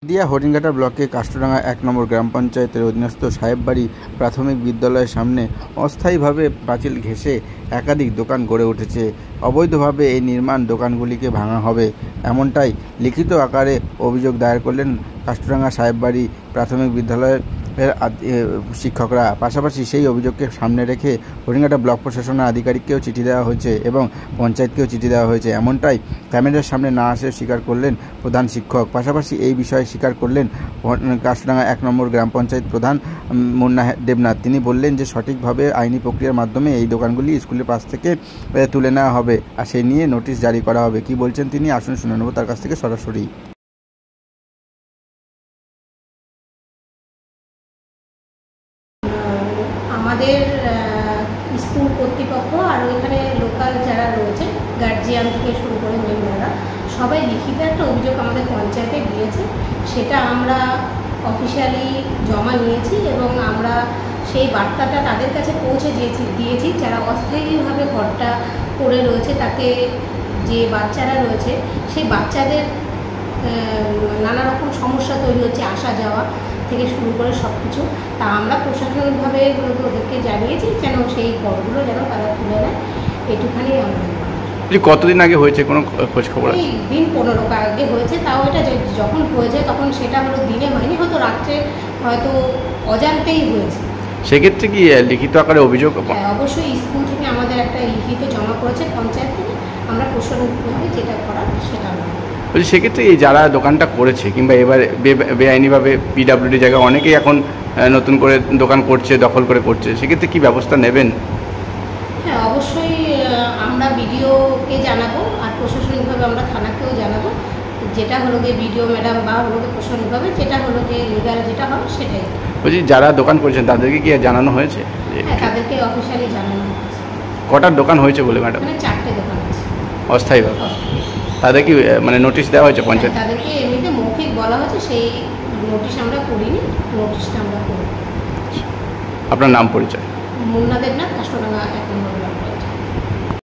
নদিয়া হরিণঘাটা ব্লকে কাষ্টডাঙ্গা ১ নম্বর গ্রাম পঞ্চায়েতের অধীনস্থ সাহেববাড়ি প্রাথমিক বিদ্যালয়ের সামনে অস্থায়ীভাবে পাঁচিল ঘেঁষে একাধিক দোকান গড়ে উঠেছে। অবৈধভাবে এই নির্মাণ দোকানগুলিকে ভাঙা হবে, এমনটাই লিখিত আকারে অভিযোগ দায়ের করলেন কাষ্টডাঙ্গা সাহেববাড়ি প্রাথমিক বিদ্যালয়ের শিক্ষকরা। পাশাপাশি সেই অভিযোগকে সামনে রেখে হরিণঘাটা ব্লক প্রশাসনের আধিকারিককেও চিঠি দেওয়া হয়েছে এবং পঞ্চায়েতকেও চিঠি দেওয়া হয়েছে, এমনটাই ক্যামেরার সামনে না আসে স্বীকার করলেন প্রধান শিক্ষক। পাশাপাশি এই বিষয়ে স্বীকার করলেন কাষ্টডাঙ্গা ১ নম্বর গ্রাম পঞ্চায়েত প্রধান মুন্না দেবনাথ। তিনি বললেন যে সঠিকভাবে আইনি প্রক্রিয়ার মাধ্যমে এই দোকানগুলি স্কুলের পাশ থেকে তুলে নেওয়া হবে আর সেই নিয়ে নোটিশ জারি করা হবে। কি বলছেন তিনি, আসুন শুনে নেব তার কাছ থেকে সরাসরি। আমাদের স্কুল কর্তৃপক্ষ আর ওইখানে লোকাল যারা রয়েছে গার্জিয়ান থেকে শুরু করে মেম্বাররা সবাই লিখিত একটা অভিযোগ আমাদের পঞ্চায়েতে দিয়েছে। সেটা আমরা অফিসিয়ালি জমা নিয়েছি এবং আমরা সেই বার্তাটা তাদের কাছে পৌঁছে দিয়েছি যারা অস্থায়ীভাবে ঘরটা করে রয়েছে, তাতে যে বাচ্চারা রয়েছে সেই বাচ্চাদের নানা রকম সমস্যা তৈরি হচ্ছে, আসা যাওয়া থেকে শুরু করে সব কিছু। তা আমরা প্রশাসনিকভাবে ওদেরকে জানিয়েছি যেন সেই ঘরগুলো যেন তারা তুলে নেয়, এটুখানি আমরা। কতদিন আগে হয়েছে কোনো খোঁজ খবর? এই দিন 15 আগে হয়েছে, তাও এটা যখন হয়েছে তখন সেটা হলো দিনে হয়নি, হয়তো রাত্রে হয়তো অজান্তেই হয়েছে। সেক্ষেত্রে কি লিখিত আকারে অভিযোগ? অবশ্যই স্কুল থেকে আমাদের একটা লিখিত জমা করেছে পঞ্চায়েত থেকে, আমরা প্রশাসনিকভাবে যেটা করার সেটা আমরা। বলছি সেক্ষেত্রে এই যারা দোকানটা করেছে কিংবা এবার বেআইনিভাবে পিডাব্লিউডি জায়গায় অনেকেই এখন নতুন করে দোকান করছে, দখল করে করছে, সেক্ষেত্রে কি ব্যবস্থা নেবেন? হ্যাঁ, অবশ্যই আমরা বিডিওকে জানাবো আর প্রশাসনিকভাবে আমরা থানাকেও জানাবো, যেটা হলো গিয়ে বিডিও ম্যাডাম বা হলো গিয়ে প্রশাসনিকভাবে যেটা হলো গিয়ে লিগাল যেটা হবে সেটাই। বলছি যারা দোকান করেছেন তাদেরকে কি জানানো হয়েছে? হ্যাঁ, তাদেরকে অফিসিয়ালি জানানো হয়েছে। কটার দোকান হয়েছে বলে ম্যাডাম? 4টে দোকান আছে অস্থায়ীভাবে। তাদের কি মানে নোটিশ দেওয়া হয়েছে পঞ্চায়েত? তাদেরকে এমনিতে মৌখিক বলা হয়েছে, সেই নোটিশ আমরা করিনি, নোটিশটা আমরা করি। আপনার নাম পরিচয়? মুন্না দেবনাথ, কাষ্টডাঙ্গা 1 নম্বর।